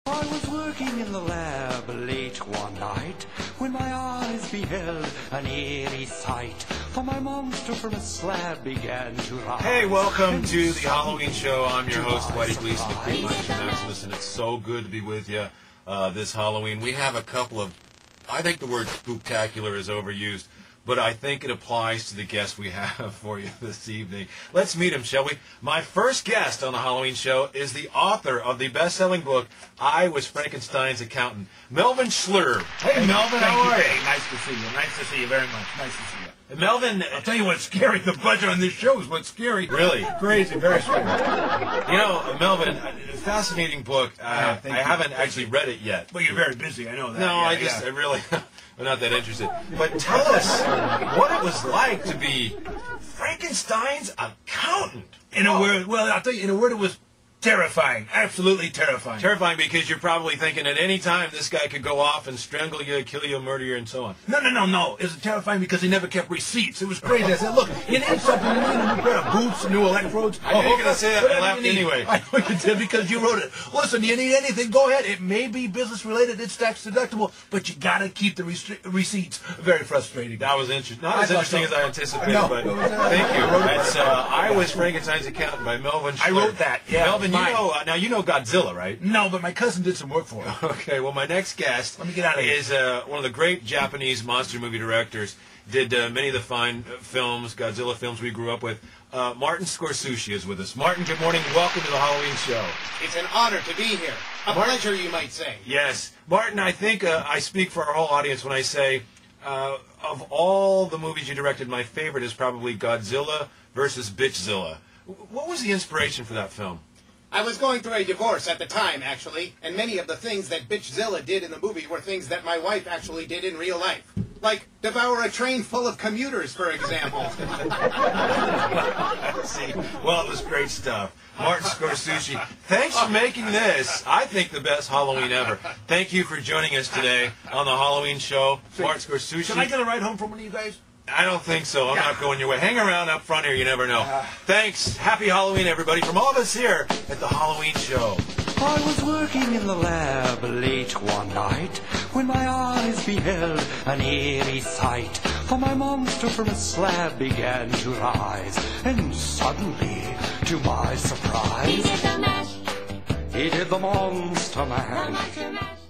I was working in the lab late one night when my eyes beheld an eerie sight, for my monster from a slab began to rise. Hey, welcome to the Halloween show. I'm your host, Whitey Gleason, the Queen Maximus, and it's so good to be with you this Halloween. We have a couple of, I think the word spooktacular is overused, but I think it applies to the guest we have for you this evening. Let's meet him, shall we? My first guest on the Halloween show is the author of the best-selling book, I Was Frankenstein's Accountant, Melvin Schlurb. Hey, Melvin, how are you? Hey, nice to see you. Nice to see you very much. Nice to see you. Melvin, I'll tell you what's scary. The budget on this show is what's scary. Really? Crazy, very scary. You know, Melvin, fascinating book. I haven't actually read it yet. Well, you're very busy. I know that. No, Yeah, I really, I'm not that interested. But tell us what it was like to be Frankenstein's accountant. In a word, well, I'll tell you, in a word, it was terrifying. Absolutely terrifying. Terrifying because you're probably thinking at any time this guy could go off and strangle you, kill you, murder you, and so on. No. It was terrifying because he never kept receipts. It was crazy. I said, look, you need something. You need a new pair of boots, new electrodes. I knew you were going to say that. I laughed anyway. I know you did because you wrote it. Listen, you need anything, go ahead. It may be business related. It's tax deductible, but you got to keep the receipts. Very frustrating. That was interesting. Not as interesting as I anticipated, No, but thank you. It's I Was Frankenstein's Accountant by Melvin Schlurb. I wrote that, yeah. Melvin, you know Godzilla, right? No, but my cousin did some work for him. Okay, well, my next guest Let me get out of here. is one of the great Japanese monster movie directors. Did many of the fine films, Godzilla films we grew up with. Martin Scorsese is with us. Martin, good morning. Welcome to the Halloween show. It's an honor to be here. A pleasure, you might say. Yes. Martin, I think I speak for our whole audience when I say of all the movies you directed, my favorite is probably Godzilla versus Bitchzilla. What was the inspiration for that film? I was going through a divorce at the time, actually, and many of the things that Bitchzilla did in the movie were things that my wife actually did in real life. Like devour a train full of commuters, for example. See, well, it was great stuff. Martin Scorsese, thanks for making this, I think, the best Halloween ever. Thank you for joining us today on the Halloween show. Martin Scorsese. Should I get a ride home from one of you guys? I don't think so. I'm not going your way. Hang around up front here. You never know. Thanks. Happy Halloween, everybody, from all of us here at the Halloween show. I was working in the lab late one night when my eyes beheld an eerie sight, for my monster from a slab began to rise, and suddenly, to my surprise, he did the Monster Man.